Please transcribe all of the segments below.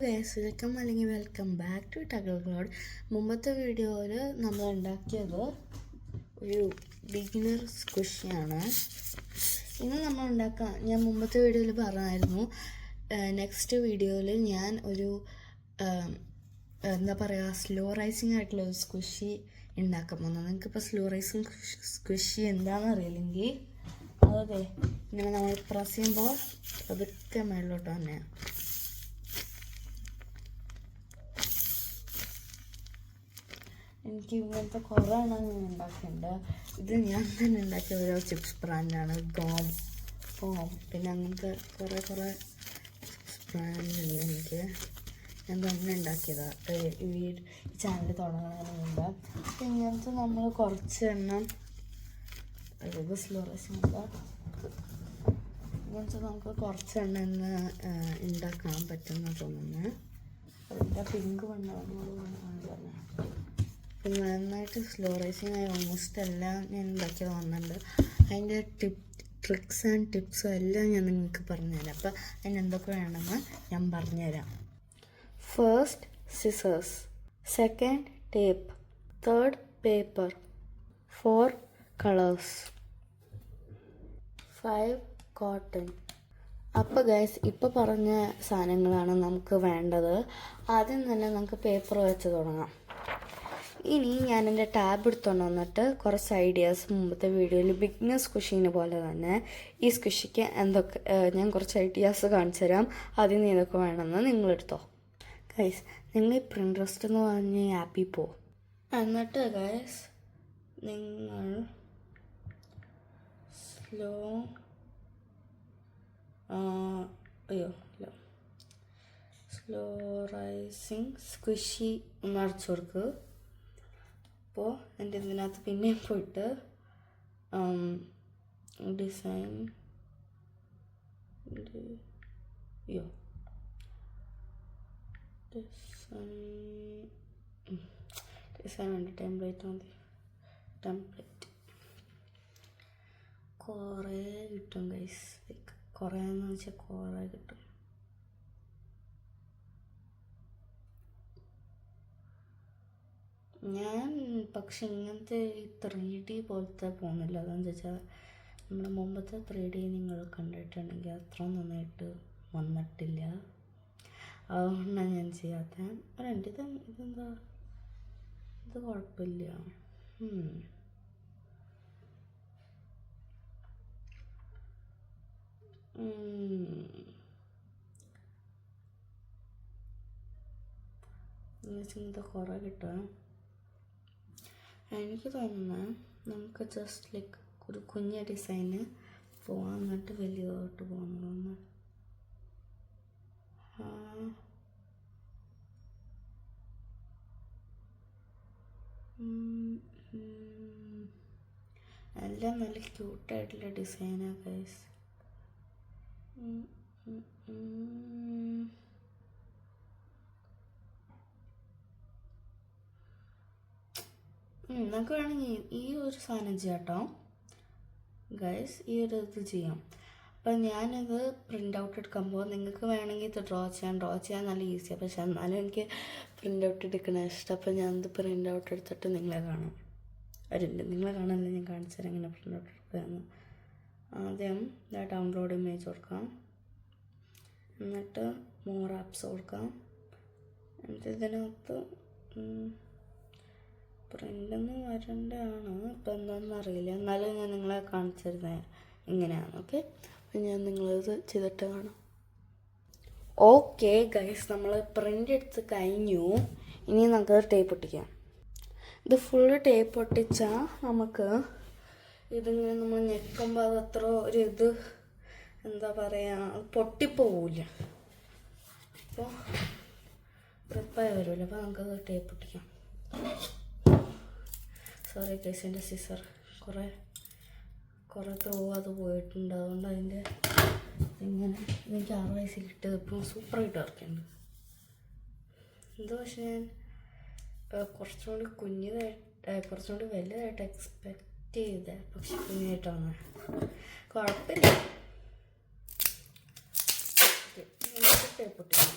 Welcome അല്ലെങ്കിൽ welcome back to ടഗിൾഗ്ലോഡ്. മുമ്പത്തെ വീഡിയോയിൽ നമ്മൾ ഉണ്ടാക്കിയത് ഒരു ബിഗിനർ സ്ക്വിഷിയാണ്. ഇന്ന് നമ്മൾ ഞാൻ മുമ്പത്തെ വീഡിയോയിൽ പറഞ്ഞായിരുന്നു നെക്സ്റ്റ് വീഡിയോയിൽ ഞാൻ ഒരു സ്ലോ റൈസിങ് ആയിട്ടുള്ള ഒരു സ്ക്വിഷി ഉണ്ടാക്കാൻ പോകുന്നത്. നിങ്ങൾക്കിപ്പോൾ സ്ലോ റൈസിങ് സ്ക്വിഷി എന്താണെന്ന് അറിയില്ലെങ്കിൽ അതെ ഇങ്ങനെ നമ്മൾ പ്രസ് ചെയ്യുമ്പോൾ അതൊക്കെ മേളിലോട്ട് തന്നെയാണ്. എനിക്ക് ഇങ്ങനത്തെ കുറേ എണ്ണം ഞാൻ ഉണ്ടാക്കിയിട്ടുണ്ട്. ഇത് ഞാൻ തന്നെ ഉണ്ടാക്കിയ ഓരോ ചിപ്സ് ബ്രാൻഡാണ്. ഗോം പിന്നെ അങ്ങനത്തെ കുറേ ചിപ്സ് ബ്രാൻഡുണ്ട്. എനിക്ക് ഞാൻ തന്നെ ഉണ്ടാക്കിയതാണ് ഈ ചാനൽ തുടങ്ങുന്നതിന് മുമ്പ്. ഇങ്ങനത്തെ നമ്മൾ കുറച്ച് എണ്ണം സ്ലോ റൈസിങ് ഇങ്ങനത്തെ നമുക്ക് കുറച്ച് എണ്ണം ഇന്ന് ഉണ്ടാക്കാൻ പറ്റുമെന്ന് തോന്നുന്നു. അതിൻ്റെ പിങ്ക് മണ്ണാണ് നന്നായിട്ട് സ്ലോ റൈസിങ് ആയി ഓൾമോസ്റ്റ് എല്ലാം ഞാൻ ഉണ്ടാക്കി വന്നിട്ടുണ്ട്. അതിൻ്റെ ട്രിക്സ് ആൻഡ് ടിപ്സും എല്ലാം ഞാൻ നിങ്ങൾക്ക് പറഞ്ഞുതരാം. അപ്പോൾ അതിന് എന്തൊക്കെ വേണമെന്ന് ഞാൻ പറഞ്ഞുതരാം. First scissors, second tape, third paper, 4 colours, 5 cotton. അപ്പോൾ ഗൈസ് ഇപ്പോൾ പറഞ്ഞ സാധനങ്ങളാണ് നമുക്ക് വേണ്ടത്. ആദ്യം തന്നെ നമുക്ക് പേപ്പർ വെച്ച് തുടങ്ങാം. ഇനി ഞാൻ എൻ്റെ ടാബ് എടുത്തുകൊണ്ട് വന്നിട്ട് കുറച്ച് ഐഡിയാസ് മുമ്പത്തെ വീഡിയോയിൽ ബിഗ്നർ സ്ക്വിഷിനെ പോലെ തന്നെ ഈ സ്ക്വിഷിക്ക് എന്തൊക്കെ ഞാൻ കുറച്ച് ഐഡിയാസ് കാണിച്ചു തരാം. ആദ്യം ഇതൊക്കെ വേണമെന്ന് നിങ്ങളെടുത്തോ. ഗൈസ് നിങ്ങൾ ഈ പ്രിൻട്രസ്റ്റ് എന്ന് പറഞ്ഞ ആപ്പിൽ പോകും. എന്നിട്ട് ഗൈസ് നിങ്ങൾ സ്ലോ റൈസിങ് സ്ക്വിഷി ഒന്ന് അടിച്ചു കൊടുക്കുക. അപ്പോൾ എൻ്റെ ഇതിനകത്ത് പിന്നെയും പോയിട്ട് ഡിസൈൻ ഉണ്ട്. ടെംപ്ലേറ്റ് മതി. ടെംപ്ലേറ്റ് കുറേ കിട്ടും ഗൈസ്. കുറേ എന്ന് വെച്ചാൽ കുറേ കിട്ടും. ഞാൻ പക്ഷെ ഇങ്ങനത്തെ ഈ 3D പോലത്തെ പോകുന്നില്ല. അതെന്ന് വെച്ചാൽ നമ്മുടെ മുമ്പത്തെ 3D നിങ്ങൾ കണ്ടിട്ടുണ്ടെങ്കിൽ അത്ര നന്നായിട്ട് വന്നിട്ടില്ല. അതുകൊണ്ടാണ് ഞാൻ ചെയ്യാത്ത. ഇതെന്താ ഇത് കുഴപ്പമില്ല. ഇങ്ങനത്തെ കുറേ കിട്ടും. എനിക്ക് തോന്നുന്നത് നമുക്ക് ജസ്റ്റ് ലൈക്ക് ഒരു കുഞ്ഞ ഡിസൈന് പോകാൻ, എന്നിട്ട് വലിയതായിട്ട് പോകുന്നു. എല്ലാം നല്ല ക്യൂട്ടായിട്ടുള്ള ഡിസൈനാണ് ഗൈസ്. നമുക്ക് വേണമെങ്കിൽ ഈ ഒരു സാധനം ചെയ്യാം കേട്ടോ ഗൈസ്. ഈ ഒരു ഇത് ചെയ്യാം. അപ്പം ഞാനത് പ്രിൻ്റ് ഔട്ട് എടുക്കുമ്പോൾ നിങ്ങൾക്ക് വേണമെങ്കിൽ ഇത് ഡ്രോ ചെയ്യാൻ നല്ല ഈസിയാണ്. പക്ഷെ എന്നാലും എനിക്ക് പ്രിൻ്റ് ഔട്ട് എടുക്കണ ഇഷ്ടം. അപ്പം ഞാനത് പ്രിൻ്റ് ഔട്ട് എടുത്തിട്ട് നിങ്ങളെ കാണാനല്ല ഞാൻ കാണിച്ചു തരാം എങ്ങനെ പ്രിൻ്റ് ഔട്ട് എടുക്കുകയെന്ന്. ആദ്യം ഡൗൺലോഡ് ഇമേജ് കൊടുക്കാം. എന്നിട്ട് മോർ ആപ്സ് കൊടുക്കാം. എന്നിട്ട് ഇതിനകത്ത് പ്രിൻ്റൊന്നും വരേണ്ടതാണ്. ഇപ്പം എന്താണെന്ന് അറിയില്ല. എന്നാലും ഞാൻ നിങ്ങളെ കാണിച്ചു തരുന്നത് ഇങ്ങനെയാണ്. ഓക്കെ, അപ്പം ഞാൻ നിങ്ങളിത് ചെയ്തിട്ട് കാണാം. ഓക്കെ ഗൈസ്, നമ്മൾ പ്രിൻ്റ് എടുത്ത് കഴിഞ്ഞു. ഇനി നമുക്ക് ടേപ്പ് ഒട്ടിക്കാം. ഇത് ഫുള്ള് ടേപ്പ് ഒട്ടിച്ചാൽ നമുക്ക് ഇതിങ്ങനെ നമ്മൾ ഞെക്കുമ്പോൾ അതത്ര ഒരു ഇത് എന്താ പറയുക പൊട്ടിപ്പോവില്ല. അപ്പോൾ റിപ്പായി വരുമല്ലോ. അപ്പോൾ നമുക്കത് ടേപ്പ് ഒട്ടിക്കാം. സോറി ഗൈസ്, എൻ്റെ സിസർ കുറേ അത് പോയിട്ടുണ്ട്. അതുകൊണ്ട് അതിൻ്റെ ഇങ്ങനെ എനിക്ക് 6 വയസ്സിൽ കിട്ടിയത് ഇപ്പോൾ സൂപ്പറായിട്ട് ഇറക്കുന്നുണ്ട്. ഇത് പക്ഷേ ഞാൻ കുറച്ചുകൂടി വലുതായിട്ട് എക്സ്പെക്റ്റ് ചെയ്തേ. പക്ഷെ കുഞ്ഞായിട്ട് വന്നേ കുഴപ്പമില്ല. ടേപ്പ് ഒട്ടിക്കാം.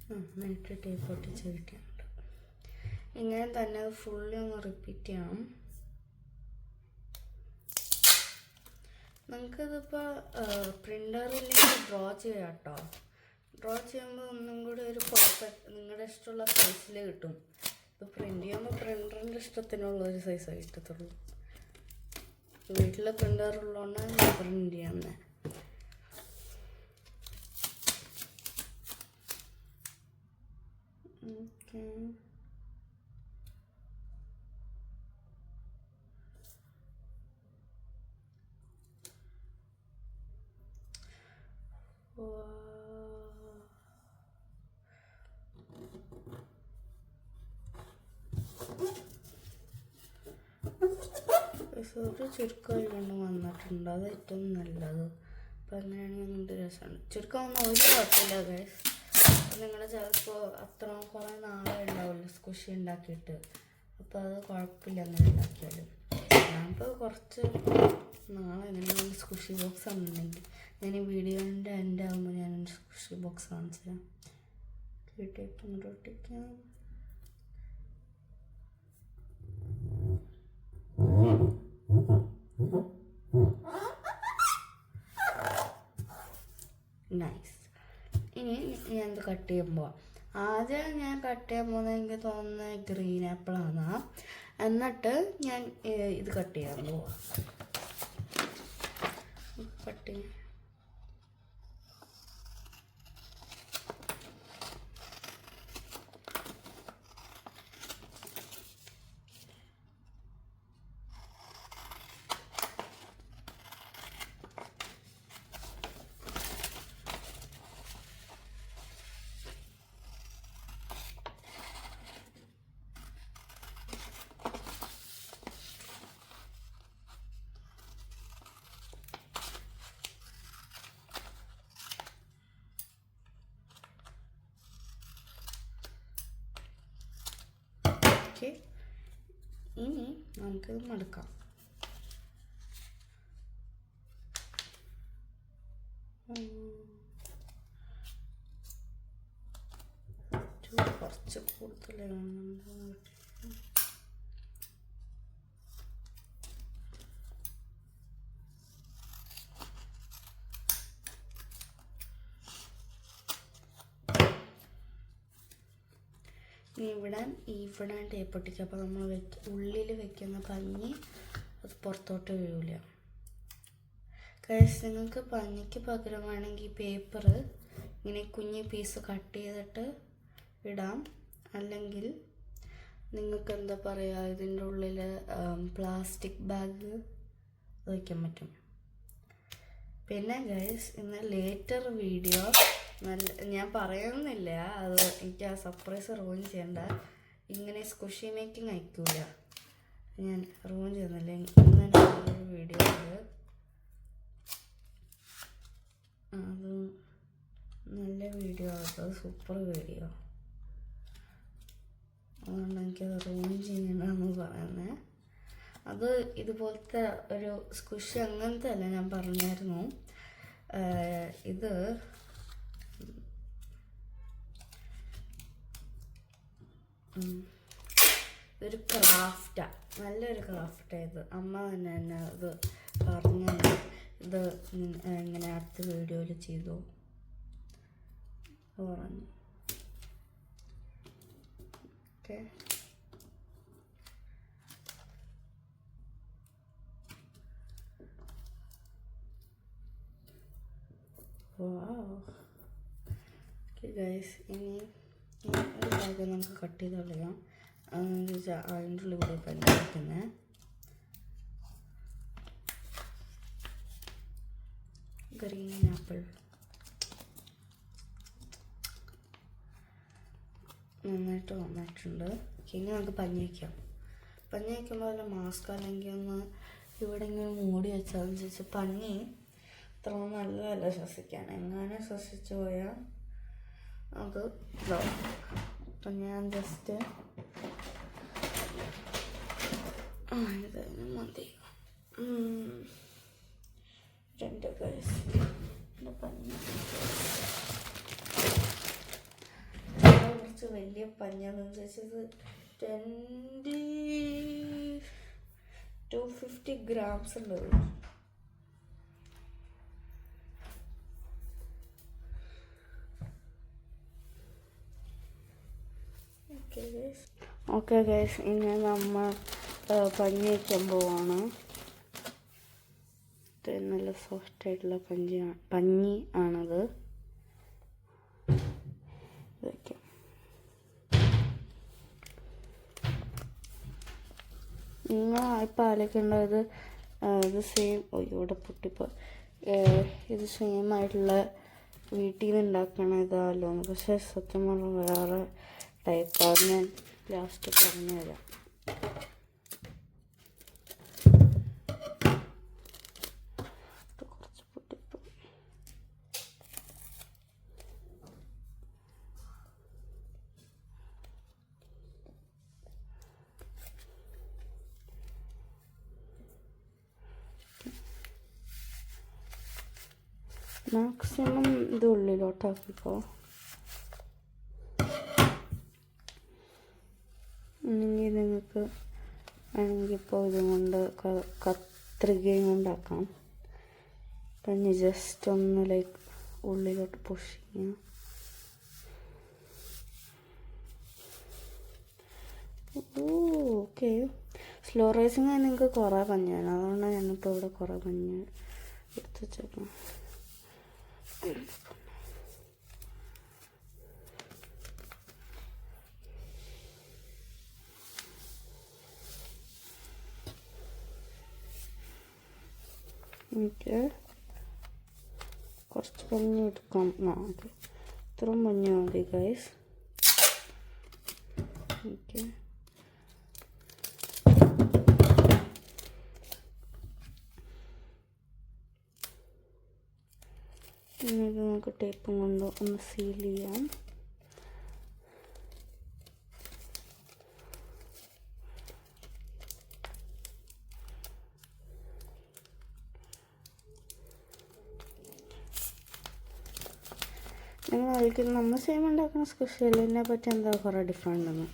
നന്നായിട്ട് ടേപ്പ് ഒട്ടിച്ച് കിട്ടിയിട്ടുണ്ട്. ഇങ്ങനെ തന്നെ അത് ഫുള്ളി ഒന്ന് റിപ്പീറ്റ് ചെയ്യണം. നിങ്ങൾക്കിതിപ്പോൾ പ്രിൻ്ററിലേക്ക് ഡ്രോ ചെയ്യാം കേട്ടോ. ഡ്രോ ചെയ്യുമ്പോൾ ഒന്നും കൂടി ഒരു പെർഫെക്റ്റ് നിങ്ങളുടെ ഇഷ്ടമുള്ള സൈസിൽ കിട്ടും. ഇപ്പോൾ പ്രിൻ്റ് ചെയ്യുമ്പോൾ പ്രിൻ്ററിൻ്റെ ഇഷ്ടത്തിനുള്ള ഒരു സൈസേ കിട്ടത്തുള്ളൂ. വീട്ടിൽ പ്രിൻ്റർ ഉള്ളതുകൊണ്ടാണ് ഞാൻ പ്രിൻ്റ് ചെയ്യുന്നത്. ഓക്കെ, ഒരു ചുരുക്കം കൊണ്ട് വന്നിട്ടുണ്ട്. അത് ഏറ്റവും നല്ലത്. അപ്പം അങ്ങനെയാണെങ്കിൽ ഒന്നുകൊണ്ട് രസമുണ്ട്. ചുരുക്കം ഒന്നും ഒരു കുഴപ്പമില്ല ഗൈസ്. നിങ്ങൾ ചിലപ്പോൾ അത്ര കുറേ നാളെ ഉണ്ടാവില്ല സ്കുഷി ഉണ്ടാക്കിയിട്ട്. അപ്പോൾ അത് കുഴപ്പമില്ല അങ്ങനെ ഉണ്ടാക്കിയാലും. ഞാനിപ്പോൾ കുറച്ച് നാളെ എന്തെങ്കിലും സ്കുഷി ബോക്സ് ആണെന്നുണ്ടെങ്കിൽ ഞാൻ ഈ വീഡിയോൻ്റെ എൻ്റെ ആകുമ്പോൾ ഞാൻ സ്കുഷി ബോക്സ് കാണിച്ചു തരാം. കേട്ടിട്ട് ഇങ്ങോട്ട് ഒട്ടിക്കാം. നൈസ്. ഇനി ഞാനിത് കട്ട് ചെയ്യുമ്പോൾ ആദ്യം ഞാൻ കട്ട് ചെയ്യാൻ പോകുന്നത് എനിക്ക് തോന്നുന്നത് ഗ്രീൻ ആപ്പിളാണ്. എന്നിട്ട് ഞാൻ ഇത് കട്ട് ചെയ്യാൻ പോവാം. കട്ട് ചെയ്യാം. ഇനി നമുക്കിത് മടക്കാം. കുറച്ച് കൂടുതലാണ്. ഇവിടെ ടേപ്പ് ഒട്ടിക്കുക. അപ്പോൾ നമ്മൾ ഉള്ളിൽ വെക്കുന്ന പഞ്ഞി അത് പുറത്തോട്ട് വീഴില്ല. കഴിച്ച് നിങ്ങൾക്ക് പഞ്ഞിക്ക് പകരമാണെങ്കിൽ പേപ്പർ ഇങ്ങനെ കുഞ്ഞ് പീസ് കട്ട് ചെയ്തിട്ട് ഇടാം. അല്ലെങ്കിൽ നിങ്ങൾക്ക് എന്താ പറയുക, ഇതിൻ്റെ ഉള്ളിൽ പ്ലാസ്റ്റിക് ബാഗ് വയ്ക്കാൻ പറ്റും. പിന്നെ ഗൈസ് ഇന്ന് ലേറ്റർ വീഡിയോ ഞാൻ പറയുന്നില്ല, അത് എനിക്ക് ആ സർപ്രൈസ് റൂം ചെയ്യണ്ട. ഇങ്ങനെ സ്കുഷി മേക്കിംഗ് അയക്കൂല, ഞാൻ റൂം ചെയ്യുന്നില്ല. ഇന്ന് നല്ലൊരു വീഡിയോ ഉണ്ട്, അത് നല്ല വീഡിയോ ആട്ടോ, സൂപ്പർ വീഡിയോ. അതുകൊണ്ട് എനിക്കത് റൂം ചെയ്യണമെന്ന് പറയുന്നത്. അത് ഇതുപോലത്തെ ഒരു സ്കുഷി അങ്ങനത്തെ അല്ല, ഞാൻ പറഞ്ഞായിരുന്നു. ഇത് ഇതൊരു ക്രാഫ്റ്റാണ്, നല്ലൊരു ക്രാഫ്റ്റാണ് ഇത്. അമ്മ തന്നെ ഇത് പറഞ്ഞു, ഇത് ഇങ്ങനെ അടുത്ത വീഡിയോയിൽ ചെയ്തു പറഞ്ഞു. ഓക്കെ, ഓക്കെ ഗൈസ്, ഇനി ഒരു ഭാഗം നമുക്ക് കട്ട് ചെയ്ത് കളയാം. അതിൻ്റെ ഉള്ളിൽ കൂടെ പണിക്കുന്നത് ഗ്രീൻ ആപ്പിൾ നന്നായിട്ട് വന്നിട്ടുണ്ട്. ഇനി നമുക്ക് പഞ്ഞി വയ്ക്കാം. പഞ്ഞി വയ്ക്കുമ്പോൾ അതിൽ മാസ്ക് അല്ലെങ്കിൽ ഒന്ന് ഇവിടെ ഇങ്ങനെ മൂടി വെച്ചാൽ ചോദിച്ചാൽ പഞ്ഞി അത്ര നല്ലതല്ല ശ്വസിക്കാൻ. എങ്ങനെ ശ്വസിച്ച് പോയാൽ അത് ഇതാവും. അപ്പം ഞാൻ ജസ്റ്റ് ഇതിന് മതി. രണ്ട് പഞ്ഞി വലിയ പഞ്ഞാന്ന് ചോദിച്ചത് 250 ഗ്രാംസ് ഉണ്ട്. ഓക്കെ ഗൈസ്, ഇനി നമ്മൾ പഞ്ഞി വയ്ക്കാൻ പോവാണ്. നല്ല സോഫ്റ്റ് ആയിട്ടുള്ള പഞ്ഞി ആണത്. വയ്ക്കാം. നിങ്ങൾ ഇപ്പം ആലോചിക്കേണ്ടത് ഇത് സെയിം ഇവിടെ പൊട്ടിപ്പോ ഇത് സെയിം ആയിട്ടുള്ള വീട്ടിൽ നിന്ന് ഉണ്ടാക്കണ ഇതാണല്ലോ. പക്ഷേ സത്യം പറഞ്ഞാൽ വേറെ ടൈപ്പാണ്. ഞാൻ ലാസ്റ്റ് പറഞ്ഞു തരാം. കുറച്ച് പൊട്ടിപ്പോ മാക്സിമം ഇത് ഉള്ളിലോട്ടാക്കിക്കോ. അല്ലെങ്കിൽ നിങ്ങൾക്ക് വേണമെങ്കിൽ ഇപ്പോൾ ഇതും കൊണ്ട് കത്രികയും കൊണ്ടാക്കാം. പിന്നെ ജസ്റ്റ് ഒന്ന് ലൈക്ക് ഉള്ളിലോട്ട് പുഷ് ചെയ്യാം. ഓക്കെ, സ്ലോ റൈസിങ് നിങ്ങൾക്ക് കുറേ പഞ്ഞാണ്, അതുകൊണ്ടാണ് ഞാനിപ്പോൾ ഇവിടെ കുറേ പഞ്ഞ് എടുത്ത് വെച്ചേക്കാം. എനിക്ക് കുറച്ച് പഞ്ഞി എടുക്കാം. ഓക്കെ, ഇത്രയും പഞ്ഞി മതി ഗൈസ്. ഓക്കെ, ഇത് നമുക്ക് ടേപ്പും കൊണ്ട് ഒന്ന് സീൽ ചെയ്യാം. നിങ്ങൾ ആയിരിക്കും നമ്മൾ സെയിം ഉണ്ടാക്കുന്ന സ്പെഷ്യലിനെ പറ്റി എന്താ കുറേ ഡിഫറെൻ്റ് ആണ്.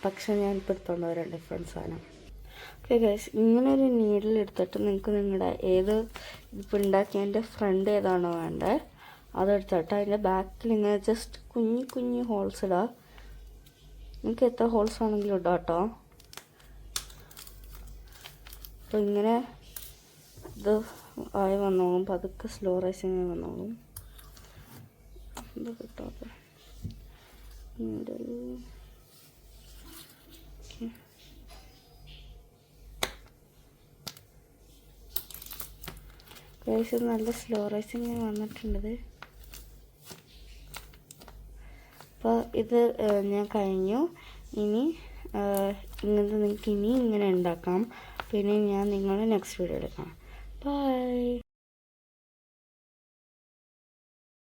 പക്ഷെ ഞാനിപ്പോൾ എടുത്തോണ്ട് വരാം ഡിഫറെൻറ്റ് സാധനം. ഓക്കെ ഗൈസ്, ഇങ്ങനൊരു നീഡിൽ എടുത്തിട്ട് നിങ്ങൾക്ക് നിങ്ങളുടെ ഇതിപ്പോൾ ഉണ്ടാക്കിയതിൻ്റെ ഫ്രണ്ട് ഏതാണോ വേണ്ടത് അതെടുത്തിട്ട് അതിൻ്റെ ബാക്കിൽ ഇങ്ങനെ ജസ്റ്റ് കുഞ്ഞി ഹോൾസ് ഇടാം. നിങ്ങൾക്ക് എത്ര ഹോൾസ് ആണെങ്കിലും ഇടാം കേട്ടോ. അപ്പോൾ ഇങ്ങനെ ഇത് ആയി വന്നോളും, പതുക്കെ സ്ലോ റൈസിങ് വന്നോളും. ഇത് കിട്ടാതെ ഗൈസ്, നല്ല സ്ലോ റൈസിങ് വന്നിട്ടുണ്ട്. അപ്പോൾ ഇത് ഞാൻ കഴിഞ്ഞു. ഇനി ഇങ്ങനത്തെ നിങ്ങൾക്ക് ഇങ്ങനെ ഉണ്ടാക്കാം. പിന്നെ ഞാൻ നിങ്ങളെ നെക്സ്റ്റ് വീഡിയോ എടുക്കാം. ബൈ.